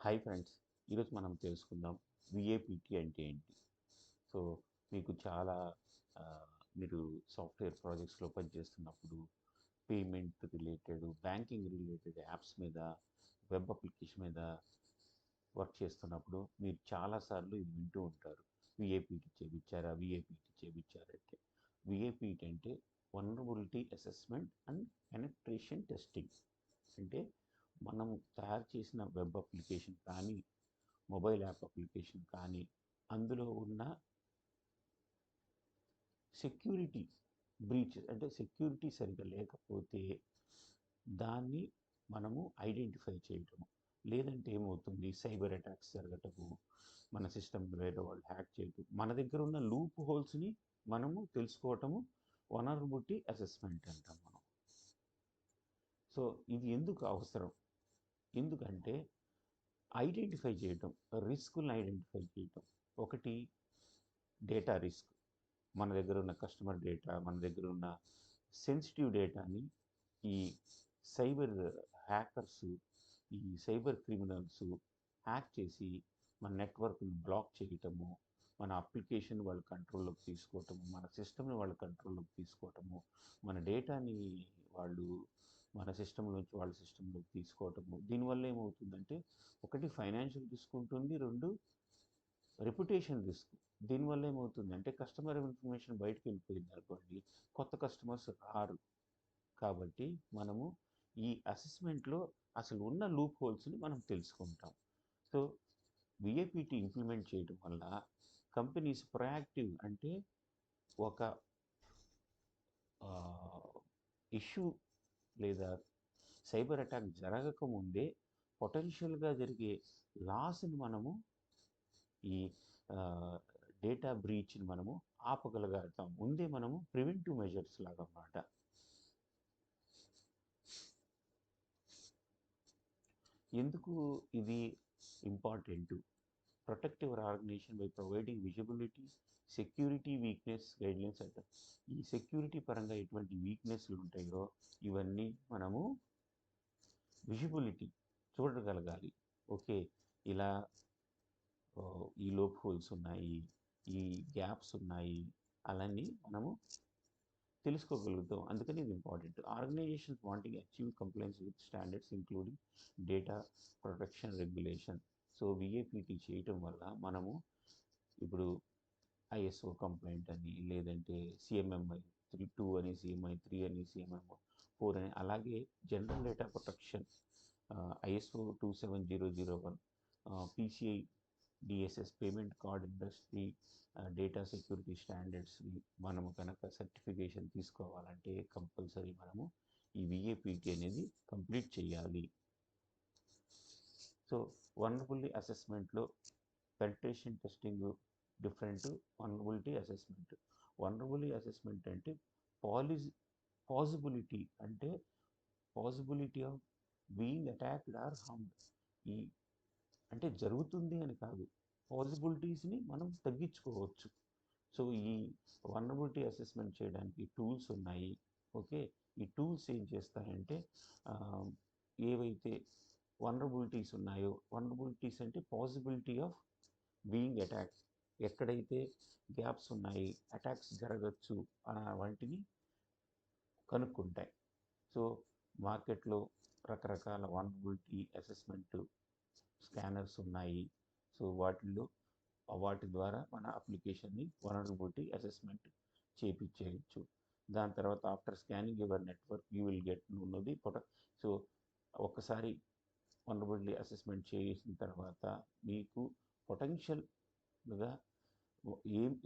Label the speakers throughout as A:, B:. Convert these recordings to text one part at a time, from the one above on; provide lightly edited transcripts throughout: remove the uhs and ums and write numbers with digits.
A: Hi friends, ఈరోజు మనం తెలుసుకుందాం విఏపిటి అంటే ఏంటి. సో మీకు చాలా ఆ, మీరు సాఫ్ట్వేర్ ప్రాజెక్ట్స్లో పనిచేస్తున్నప్పుడు payment related, banking related apps మీద, వెబ్ అప్లికేషన్ మీద వర్క్ చేస్తున్నప్పుడు మీరు చాలాసార్లు ఇది వింటూ ఉంటారు. విఏపిటి చేయించారా, విఏపిటి చేయించారంటే విఏపిటి అంటే vulnerability assessment and penetration testing. అంటే మనం తయారు చేసిన వెబ్ అప్లికేషన్ కానీ, మొబైల్ యాప్ అప్లికేషన్ కానీ, అందులో ఉన్న సెక్యూరిటీ బ్రీచ్, అంటే సెక్యూరిటీ సరిగ్గా లేకపోతే దాన్ని మనము ఐడెంటిఫై చేయటము. లేదంటే ఏమవుతుంది, సైబర్ అటాక్స్ జరగటము, మన సిస్టమ్ వేరే వాళ్ళు హ్యాక్ చేయటం, మన దగ్గర ఉన్న లూప్ హోల్స్ని మనము తెలుసుకోవటము వనరబిలిటీ అసెస్మెంట్ అంటాం మనం. సో ఇది ఎందుకు అవసరం? ఎందుకంటే ఐడెంటిఫై చేయటం, రిస్కులను ఐడెంటిఫై చేయటం. ఒకటి, డేటా రిస్క్. మన దగ్గర ఉన్న కస్టమర్ డేటా, మన దగ్గర ఉన్న సెన్సిటివ్ డేటాని ఈ సైబర్ హ్యాకర్స్, ఈ సైబర్ క్రిమినల్స్ హ్యాక్ చేసి మన నెట్వర్క్ని బ్లాక్ చేయటము, మన అప్లికేషన్ వాళ్ళ కంట్రోల్లోకి తీసుకోవటము, మన సిస్టమ్ని వాళ్ళ కంట్రోల్లోకి తీసుకోవటము, మన డేటాని వాళ్ళు మన సిస్టమ్ నుంచి వాళ్ళ సిస్టంలోకి తీసుకోవటము. దీనివల్ల ఏమవుతుందంటే, ఒకటి ఫైనాన్షియల్ రిస్క్ ఉంటుంది, రెండు రెప్యుటేషన్ రిస్క్. దీనివల్ల ఏమవుతుందంటే, కస్టమర్ ఇన్ఫర్మేషన్ బయటకు వెళ్ళిపోయింది అనుకోండి, కొత్త కస్టమర్స్ రారు. కాబట్టి మనము ఈ అసెస్మెంట్లో అసలు ఉన్న లూప్ హోల్స్ని మనం తెలుసుకుంటాం. సో విఏపిటి ఇంప్లిమెంట్ చేయడం వల్ల కంపెనీస్ ప్రొయాక్టివ్, అంటే ఒక ఇష్యూ లేదా సైబర్ అటాక్ జరగకముందే పొటెన్షియల్గా జరిగే లాస్ని మనము, ఈ డేటా బ్రీచ్ని మనము ఆపగలుగుతాం. ముందే మనము ప్రివెంటివ్ మెజర్స్ లాగా అన్నమాట. ఎందుకు ఇది important? Protect your organisation by providing visibility, security weakness guidelines అంటారు. ఈ సెక్యూరిటీ పరంగా ఎటువంటి వీక్నెస్లు ఉంటాయో ఇవన్నీ మనము విజిబిలిటీ చూడగలగాలి. ఓకే, ఇలా ఈ లోప్ హోల్స్ ఉన్నాయి, ఈ గ్యాప్స్ ఉన్నాయి, అలాని మనము తెలుసుకోగలుగుతాం. అందుకని ఇది important. Organisations wanting achieve compliance with standards including data protection regulation. So VAPT చేయటం వల్ల మనము ఇప్పుడు ఐఎస్ఓ కంప్లైంట్ అని, లేదంటే సిఎంఎంఐ 3.2 అని, సిఎంఐ 3 అని, సిఎంఎం 4 అని, అలాగే general data protection ISO 27001, PCI DSS payment card industry data security స్టాండర్డ్స్ని మనము కనుక సర్టిఫికేషన్ తీసుకోవాలంటే కంపల్సరీ మనము ఈ విఏపిటి అనేది కంప్లీట్ చేయాలి. సో వనరబిలిటీ అసెస్మెంట్లో penetration testing different, vulnerability assessment. Vulnerability assessment అంటే పాజిబిలిటీ, అంటే possibility of being attacked or harmed. ఈ అంటే జరుగుతుంది అని కాదు, పాసిబిలిటీస్ని మనం తగ్గించుకోవచ్చు. సో ఈ వనరబిలిటీ అసెస్మెంట్ చేయడానికి టూల్స్ ఉన్నాయి. ఓకే, ఈ టూల్స్ ఏం చేస్తాయంటే, ఏవైతే వనరబిలిటీస్ ఉన్నాయో, వనరబిలిటీస్ అంటే పాసిబిలిటీ ఆఫ్ బీయింగ్ అటాక్, ఎక్కడైతే గ్యాప్స్ ఉన్నాయి, అటాక్స్ జరగచ్చు అన్న వాటిని కనుక్కుంటాయి. సో మార్కెట్లో రకరకాల వనరబిలిటీ అసెస్మెంట్ స్కానర్స్ ఉన్నాయి. సో వాటి ద్వారా మన అప్లికేషన్ని వనరబిలిటీ అసెస్మెంట్ చేయించేయచ్చు. దాని తర్వాత after scanning your network you will get ఉన్నది సో ఒక్కసారి వనరబిలిటీ అసెస్మెంట్ చేసిన తర్వాత మీకు పొటెన్షియల్గా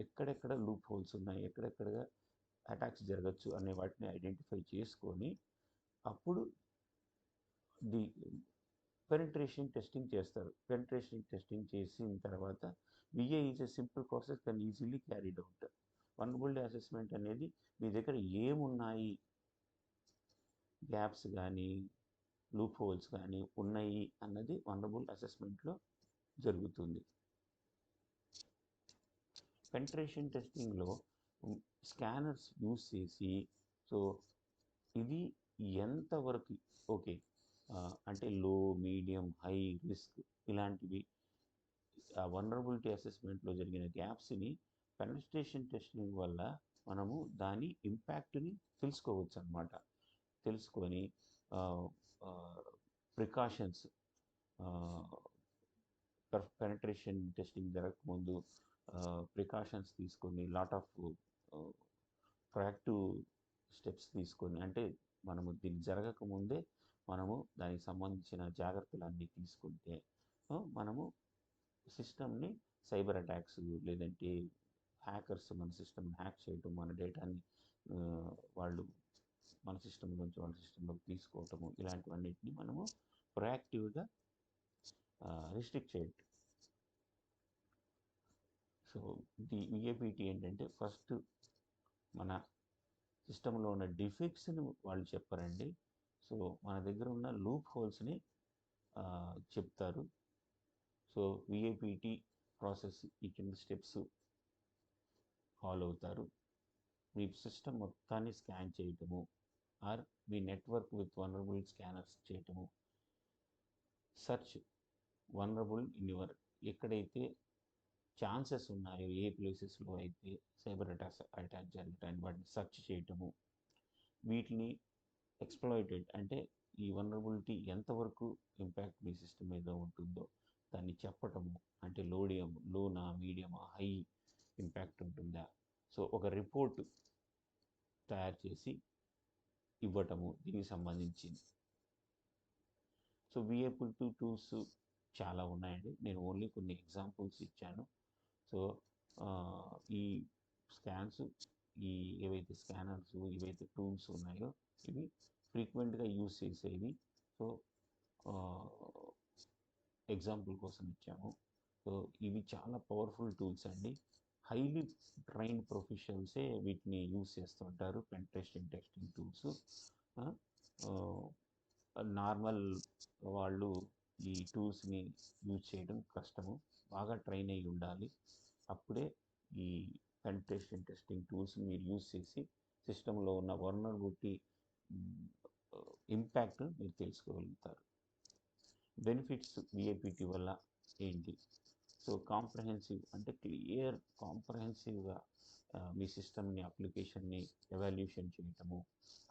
A: ఎక్కడెక్కడ లూప్ హోల్స్ ఉన్నాయి, ఎక్కడెక్కడ అటాక్స్ జరగచ్చు అనే వాటిని ఐడెంటిఫై చేసుకొని అప్పుడు ది పెనిట్రేషన్ టెస్టింగ్ చేస్తారు. పెనిట్రేషన్ టెస్టింగ్ చేసిన తర్వాత VA is a simple process can easily carried out. Vulnerability assessment అనేది మీ దగ్గర ఏమున్నాయి, గ్యాప్స్ కానీ లూప్ హోల్స్ కానీ ఉన్నాయి అన్నది వనరబుల్ అసెస్మెంట్లో జరుగుతుంది. పెనిట్రేషన్ టెస్టింగ్లో స్కానర్స్ యూస్ చేసి, సో ఇది ఎంతవరకు ఓకే, అంటే లో, మీడియం, హై రిస్క్ ఇలాంటివి వల్నరబిలిటీ అసెస్మెంట్లో జరిగిన గ్యాప్స్ని పెనెట్రేషన్ టెస్టింగ్ వల్ల మనము దాని ఇంపాక్ట్ని తెలుసుకోవచ్చు అన్నమాట. తెలుసుకొని ప్రికాషన్స్ పెనెట్రేషన్ టెస్టింగ్ జరగకముందు ప్రికాషన్స్ తీసుకొని లాట్ ఆఫ్ ప్రొయాక్టివ్ స్టెప్స్ తీసుకొని, అంటే మనము దీన్ని జరగకముందే మనము దానికి సంబంధించిన జాగ్రత్తలు తీసుకుంటే మనము సిస్టమ్ని సైబర్ అటాక్స్ లేదంటే హ్యాకర్స్ మన సిస్టమ్ని హ్యాక్ చేయటం, మన డేటాని వాళ్ళు మన సిస్టమ్ నుంచి వాళ్ళ సిస్టంలోకి తీసుకోవటము, ఇలాంటివన్నిటిని మనము ప్రొయాక్టివ్గా రిస్ట్రిక్ట్ చేయటం. సో విఏపిటి ఏంటంటే ఫస్ట్ మన సిస్టంలో ఉన్న డిఫెక్ట్స్ని వాళ్ళు చెప్పారండి. సో మన దగ్గర ఉన్న లూప్ హోల్స్ని చెప్తారు. సో విఏపిటి ప్రాసెస్ ఈ కింద స్టెప్స్ ఫాలో అవుతారు. మీ సిస్టమ్ మొత్తాన్ని స్కాన్ చేయటము, ఆర్ మీ నెట్వర్క్ విత్ వల్నరబుల్ స్కానర్స్ చేయటము, సర్చ్ వల్నరబుల్ ఇన్ యువర్ ఎక్కడైతే ఛాన్సెస్ ఉన్నాయో, ఏ ప్లేసెస్లో అయితే సైబర్ అటాక్ జరగటానికి వాటిని సెర్చ్ చేయటము, వీటిని ఎక్స్ప్లాయిటెడ్ అంటే ఈ వల్నరబిలిటీ ఎంతవరకు ఇంపాక్ట్ మీ సిస్టమ్ మీద ఉంటుందో దాన్ని చెప్పటము, అంటే లోనా, మీడియమా, హై ఇంపాక్ట్ ఉంటుందా, సో ఒక రిపోర్ట్ తయారు చేసి ఇవ్వటము దీనికి సంబంధించింది. సో విఏపిటి టూల్స్ చాలా ఉన్నాయండి, నేను ఓన్లీ కొన్ని ఎగ్జాంపుల్స్ ఇచ్చాను. సో ఈ స్కాన్స్, ఈ ఏవైతే స్కానర్స్, ఏవైతే టూల్స్ ఉన్నాయో ఇవి ఫ్రీక్వెంట్గా యూజ్ చేసేవి. సో ఎగ్జాంపుల్ కోసం ఇచ్చాము. సో ఇవి చాలా పవర్ఫుల్ టూల్స్ అండి. హైలీ ట్రైన్డ్ ప్రొఫెషనల్సే వీటిని యూజ్ చేస్తుంటారు, పెనెట్రేషన్ టెస్టింగ్ టూల్స్. నార్మల్ వాళ్ళు ఈ టూల్స్ని యూజ్ చేయడం కష్టము, బాగా ట్రైన్ అయ్యి ఉండాలి. అప్పుడే ఈ పెనెట్రేషన్ టెస్టింగ్ టూల్స్ మీరు యూజ్ చేసి సిస్టంలో ఉన్న వల్నరబిలిటీ ఇంపాక్ట్ మీరు తెలుసుకోగలుగుతారు. బెనిఫిట్స్ విఏపిటి వల్ల ఏంటి? సో కాంప్రహెన్సివ్ అంటే క్లియర్ కాంప్రహెన్సివ్గా మీ సిస్టమ్ని, అప్లికేషన్ని ఎవాల్యుయేషన్ చేయటము,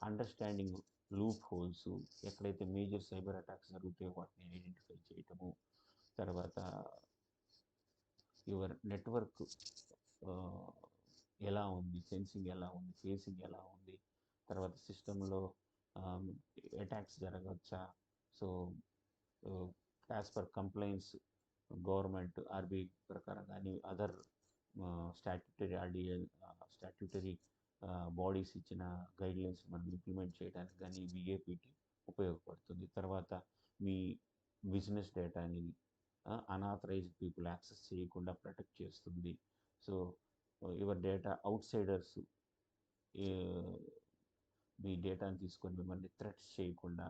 A: అండర్స్టాండింగ్ లూప్ హోల్స్, ఎక్కడైతే మేజర్ సైబర్ అటాక్స్ జరుగుతాయో వాటిని ఐడెంటిఫై చేయటము, తర్వాత యువర్ నెట్వర్క్ ఎలా ఉంది, సెన్సింగ్ ఎలా ఉంది, ఫేసింగ్ ఎలా ఉంది, తర్వాత సిస్టంలో అటాక్స్ జరగవచ్చా, so as per complaints government RBI ప్రకారం కానీ అదర్ స్టాట్యూటరీ బాడీస్ ఇచ్చిన గైడ్లైన్స్ మనం ఇంప్లిమెంట్ చేయడానికి కానీ విఏపిటి ఉపయోగపడుతుంది. తర్వాత మీ బిజినెస్ డేటాని అనాథరైజ్డ్ పీపుల్ యాక్సెస్ చేయకుండా ప్రొటెక్ట్ చేస్తుంది. సో యువర్ డేటా అవుట్సైడర్స్ మీ డేటాని తీసుకొని మిమ్మల్ని థ్రెట్స్ చేయకుండా,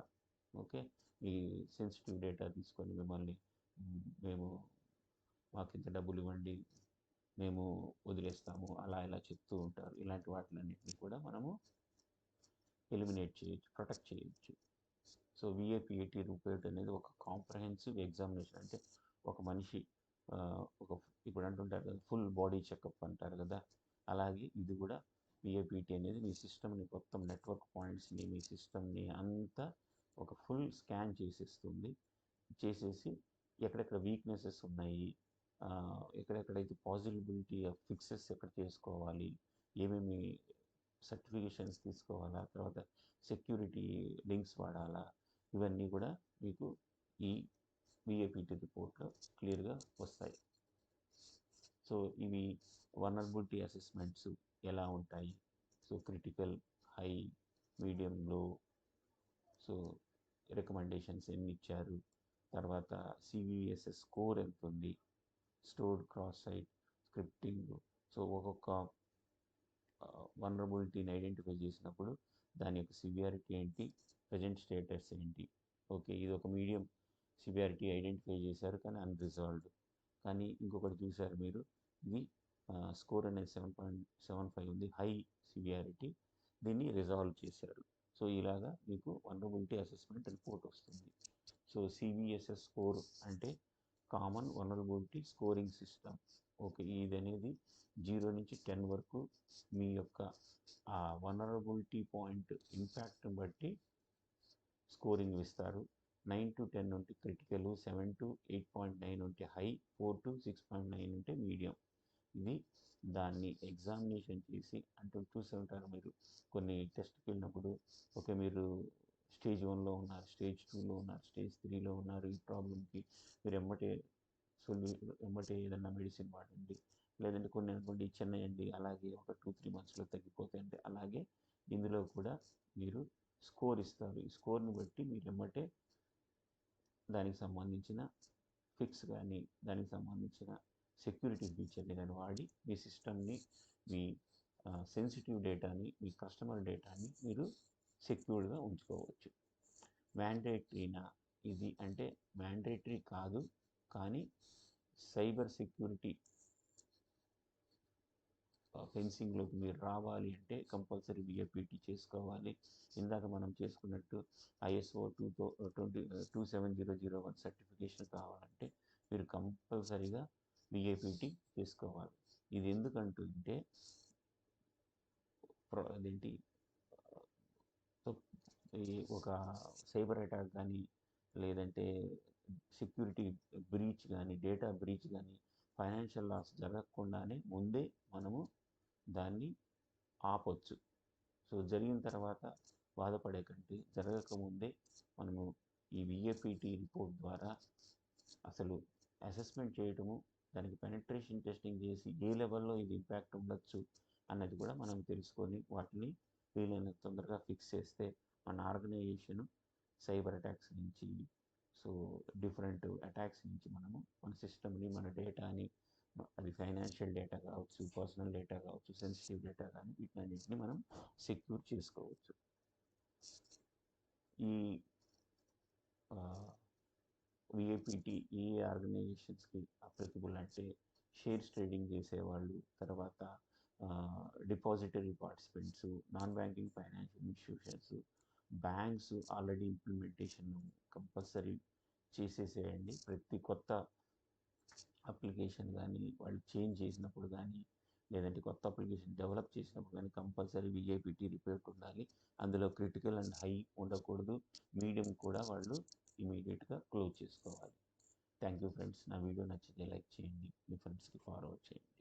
A: ఓకే, మీ సెన్సిటివ్ డేటా తీసుకొని మిమ్మల్ని మేము మాకు ఇంత డబ్బులు ఇవ్వండి, మేము వదిలేస్తాము, అలా ఇలా చెప్తూ ఉంటారు. ఇలాంటి వాటిలన్నింటినీ కూడా మనము ఎలిమినేట్ చేయొచ్చు, ప్రొటెక్ట్ చేయొచ్చు. సో విఏపిటి రిపోర్ట్ అనేది ఒక కాంప్రహెన్సివ్ ఎగ్జామినేషన్. అంటే ఒక మనిషి ఒక ఇప్పుడు అంటుంటారు కదా ఫుల్ బాడీ చెకప్ అంటారు కదా, అలాగే ఇది కూడా విఏపిటి అనేది మీ సిస్టమ్ని, మొత్తం నెట్వర్క్ పాయింట్స్ని, మీ సిస్టమ్ని అంతా ఒక ఫుల్ స్కాన్ చేసేస్తుంది. చేసేసి ఎక్కడెక్కడ వీక్నెసెస్ ఉన్నాయి, ఎక్కడెక్కడైతే పాజిబిలిటీ ఆఫ్ ఫిక్సెస్ ఎక్కడ చేసుకోవాలి, ఏమేమి సర్టిఫికేషన్స్ తీసుకోవాలా, తర్వాత సెక్యూరిటీ లింక్స్ వాడాలా, ఇవన్నీ కూడా మీకు ఈ విఏపిటి రిపోర్ట్లో క్లియర్గా వస్తాయి. సో ఇవి వల్నరబిలిటీ అసెస్మెంట్స్ ఎలా ఉంటాయి, so critical, high, medium, low, so recommendations ఎన్ని ఇచ్చారు, తర్వాత సివిఎస్ఎస్ స్కోర్ ఎంత ఉంది, stored cross site scripting, so ఒక్కొక్క వల్నరబిలిటీని ఐడెంటిఫై చేసినప్పుడు దాని యొక్క సివియారిటీ ఏంటి, ప్రజెంట్ స్టేటస్ ఏంటి. ఓకే, ఇది ఒక మీడియం సివియారిటీ ఐడెంటిఫై చేశారు కానీ అన్రిజాల్వ్డ్, కానీ ఇంకొకటి చూశారు మీరు, ఇది స్కోర్ అనేది 7.75 ఉంది, హై సివియారిటీ, దీన్ని రిజాల్వ్ చేశారు. సో ఇలాగా మీకు వనరబిలిటీ అసెస్మెంట్ రిపోర్ట్ వస్తుంది. సో సివిఎస్ఎస్ స్కోర్ అంటే common vulnerability scoring system. Okay, ఇది అనేది 0 నుంచి 10 వరకు మీ యొక్క ఆ వనరబిలిటీ పాయింట్ ఇంపాక్ట్ని బట్టి స్కోరింగ్ ఇస్తారు. 9 to 10 ఉంటే క్రిటికల్, 7 to 8.9 ఉంటే హై, 4 to 6.9 ఉంటే మీడియం. ఇది దాన్ని ఎగ్జామినేషన్ చేసి అంటే చూస్తుంటారు మీరు కొన్ని టెస్ట్కి వెళ్ళినప్పుడు, ఓకే మీరు స్టేజ్ 1లో ఉన్నారు, స్టేజ్ 2లో ఉన్నారు, స్టేజ్ 3లో ఉన్నారు, ఈ ప్రాబ్లంకి మీరు ఎమ్మటే ఏదన్నా మెడిసిన్ వాడండి, లేదంటే కొన్ని అనుకోండి చిన్నయండి అలాగే ఒక 2-3 monthsలో తగ్గిపోతాయండి. అలాగే ఇందులో కూడా మీరు స్కోర్ ఇస్తారు. ఈ స్కోర్ని బట్టి మీరు ఎమ్మటే దానికి సంబంధించిన ఫిక్స్ కానీ దానికి సంబంధించిన సెక్యూరిటీ ఫీచర్ని కానీ వాడి మీ సిస్టమ్ని, మీ సెన్సిటివ్ డేటాని, మీ కస్టమర్ డేటాని మీరు సెక్యూర్డ్గా ఉంచుకోవచ్చు. మ్యాండేటరీనా ఇది అంటే మ్యాండేటరీ కాదు, కానీ సైబర్ సెక్యూరిటీ ఫెన్సింగ్లోకి మీరు రావాలి అంటే కంపల్సరీ విఏపీటీ చేసుకోవాలి. ఇందాక మనం చేసుకున్నట్టు ISO 27001 సర్టిఫికేషన్ కావాలంటే మీరు కంపల్సరీగా విఏపీటీ చేసుకోవాలి. ఇది ఎందుకంటుంటే అదేంటి ఈ ఒక సైబర్ అటాక్ కానీ, లేదంటే సెక్యూరిటీ బ్రీచ్ కానీ, డేటా బ్రీచ్ కానీ, ఫైనాన్షియల్ లాస్ జరగకుండానే ముందే మనము దాన్ని ఆపొచ్చు. సో జరిగిన తర్వాత బాధపడే కంటే జరగకముందే మనము ఈ విఏపీటీ రిపోర్ట్ ద్వారా అసలు అసెస్మెంట్ చేయటము, దానికి పెనట్రేషన్ టెస్టింగ్ చేసి ఏ లెవెల్లో ఇది ఇంపాక్ట్ ఉండొచ్చు అన్నది కూడా మనం తెలుసుకొని వాటిని వీలైనంత తొందరగా ఫిక్స్ చేస్తే మన ఆర్గనైజేషన్ సైబర్ అటాక్స్ నుంచి, సో డిఫరెంట్ అటాక్స్ నుంచి మనము మన సిస్టమ్ని, మన డేటాని, అది ఫైనాన్షియల్ డేటా కావచ్చు, పర్సనల్ డేటా కావచ్చు, సెన్సిటివ్ డేటా కానీ వీటన్నిటిని మనం సెక్యూర్ చేసుకోవచ్చు. ఈ విఏపీటీ ఏ ఆర్గనైజేషన్స్కి అప్లికబుల్ అంటే షేర్స్ ట్రేడింగ్ చేసేవాళ్ళు, తర్వాత depository participants, non banking financial institutions, banks already implementation compulsory చేసేసేయండి. ప్రతి కొత్త అప్లికేషన్ కానీ వాళ్ళు చేంజ్ చేసినప్పుడు కానీ, లేదంటే కొత్త అప్లికేషన్ డెవలప్ చేసినప్పుడు కానీ కంపల్సరీ విఏపీటీ రిపోర్ట్ ఉండాలి. అందులో క్రిటికల్ అండ్ హై ఉండకూడదు, మీడియం కూడా వాళ్ళు ఇమీడియట్గా క్లోజ్ చేసుకోవాలి. Thank you friends. నా వీడియో నచ్చితే లైక్ చేయండి, మీ ఫ్రెండ్స్కి ఫార్వర్డ్ చేయండి.